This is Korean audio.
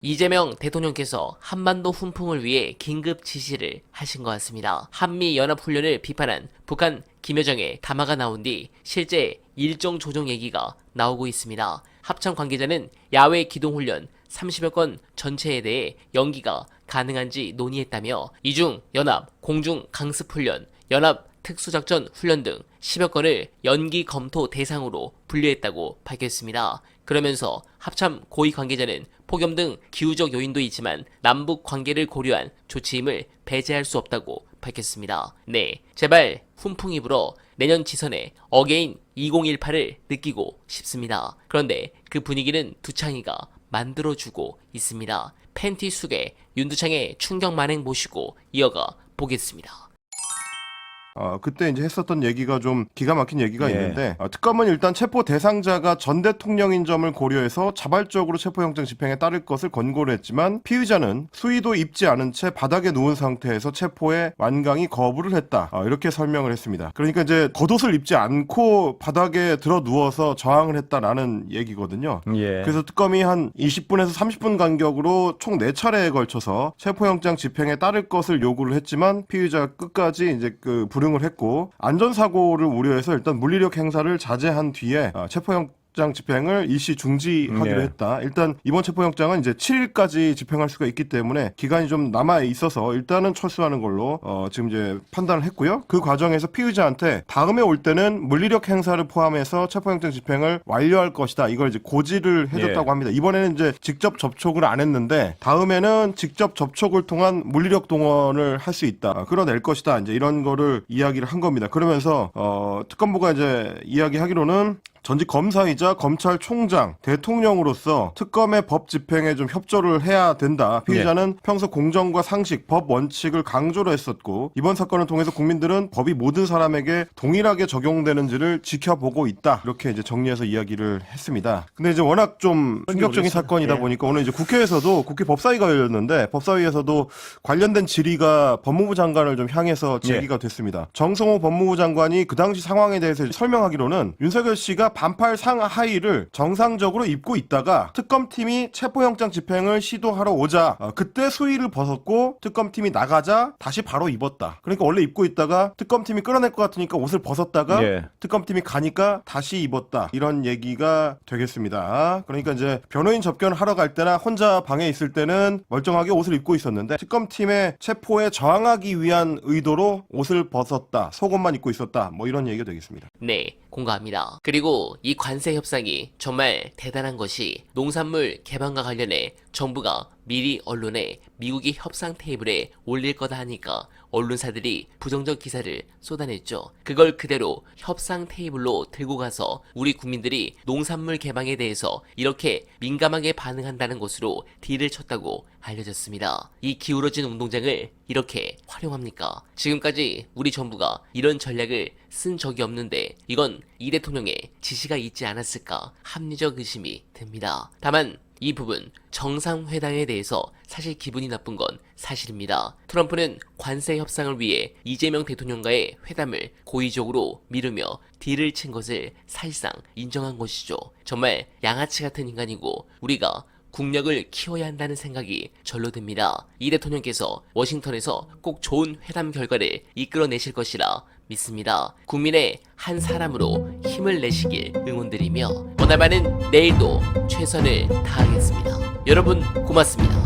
이재명 대통령께서 한반도 훈풍을 위해 긴급 지시를 하신 것 같습니다. 한미연합훈련을 비판한 북한 김여정의 담화가 나온 뒤 실제 일정 조정 얘기가 나오고 있습니다. 합참 관계자는 야외 기동훈련 30여 건 전체에 대해 연기가 가능한지 논의했다며 이중 연합 공중 강습훈련, 연합 특수작전 훈련 등 10여 건을 연기 검토 대상으로 분류했다고 밝혔습니다. 그러면서 합참 고위 관계자는 폭염 등 기후적 요인도 있지만 남북 관계를 고려한 조치임을 배제할 수 없다고 밝혔습니다. 네, 제발 훈풍이 불어 내년 지선에 어게인 2018을 느끼고 싶습니다. 그런데 그 분위기는 두창이가 만들어주고 있습니다. 팬티 숙에 윤두창의 충격 만행 모시고 이어가 보겠습니다. 그때 이제 했었던 얘기가 좀 기가 막힌 얘기가 있는데, 특검은 일단 체포 대상자가 전 대통령인 점을 고려해서 자발적으로 체포영장 집행에 따를 것을 권고를 했지만 피의자는 수의도 입지 않은 채 바닥에 누운 상태에서 체포에 완강히 거부를 했다. 이렇게 설명을 했습니다. 그러니까 이제 겉옷을 입지 않고 바닥에 들어 누워서 저항을 했다라는 얘기거든요. 그래서 특검이 한 20분에서 30분 간격으로 총 4차례에 걸쳐서 체포영장 집행에 따를 것을 요구를 했지만 피의자가 끝까지 이제 불응을 했고, 안전사고를 우려해서 일단 물리력 행사를 자제한 뒤에 체포영장 집행을 일시 중지하기로 했다. 일단 이번 체포영장은 이제 7일까지 집행할 수가 있기 때문에 기간이 좀 남아 있어서 일단은 철수하는 걸로 지금 이제 판단을 했고요. 그 과정에서 피의자한테 다음에 올 때는 물리력 행사를 포함해서 체포영장 집행을 완료할 것이다. 이걸 이제 고지를 해줬다고 합니다. 이번에는 이제 직접 접촉을 안 했는데 다음에는 직접 접촉을 통한 물리력 동원을 할 수 있다. 끌어낼 것이다. 이제 이런 거를 이야기를 한 겁니다. 그러면서 특검부가 이제 이야기하기로는 전직 검사이자 검찰총장, 대통령으로서 특검의 법 집행에 좀 협조를 해야 된다. 피의자는 평소 공정과 상식, 법 원칙을 강조를 했었고, 이번 사건을 통해서 국민들은 법이 모든 사람에게 동일하게 적용되는지를 지켜보고 있다. 이렇게 이제 정리해서 이야기를 했습니다. 근데 이제 워낙 좀 충격적인 사건이다 보니까 오늘 이제 국회에서도 국회 법사위가 열렸는데 법사위에서도 관련된 질의가 법무부 장관을 좀 향해서 제기가 됐습니다. 정성호 법무부 장관이 그 당시 상황에 대해서 설명하기로는 윤석열 씨가 반팔 상하의를 정상적으로 입고 있다가 특검팀이 체포영장 집행을 시도하러 오자 그때 수의를 벗었고 특검팀이 나가자 다시 바로 입었다. 그러니까 원래 입고 있다가 특검팀이 끌어낼 것 같으니까 옷을 벗었다가 특검팀이 가니까 다시 입었다. 이런 얘기가 되겠습니다. 그러니까 이제 변호인 접견을 하러 갈 때나 혼자 방에 있을 때는 멀쩡하게 옷을 입고 있었는데 특검팀의 체포에 저항하기 위한 의도로 옷을 벗었다. 속옷만 입고 있었다. 뭐 이런 얘기가 되겠습니다. 네, 공감합니다. 그리고 이 관세 협상이 정말 대단한 것이 농산물 개방과 관련해 정부가 미리 언론에 미국이 협상 테이블에 올릴 거다 하니까 언론사들이 부정적 기사를 쏟아냈죠. 그걸 그대로 협상 테이블로 들고 가서 우리 국민들이 농산물 개방에 대해서 이렇게 민감하게 반응한다는 것으로 딜을 쳤다고 알려졌습니다. 이 기울어진 운동장을 이렇게 활용합니까? 지금까지 우리 정부가 이런 전략을 쓴 적이 없는데 이건 이 대통령의 지시가 있지 않았을까 합리적 의심이 듭니다. 다만 이 부분 정상회담에 대해서 사실 기분이 나쁜 건 사실입니다. 트럼프는 관세 협상을 위해 이재명 대통령과의 회담을 고의적으로 미루며 딜을 친 것을 사실상 인정한 것이죠. 정말 양아치 같은 인간이고 우리가 국력을 키워야 한다는 생각이 절로 듭니다. 이 대통령께서 워싱턴에서 꼭 좋은 회담 결과를 이끌어내실 것이라 믿습니다. 국민의 한 사람으로 힘을 내시길 응원드리며 오늘만은 내일도 최선을 다하겠습니다. 여러분 고맙습니다.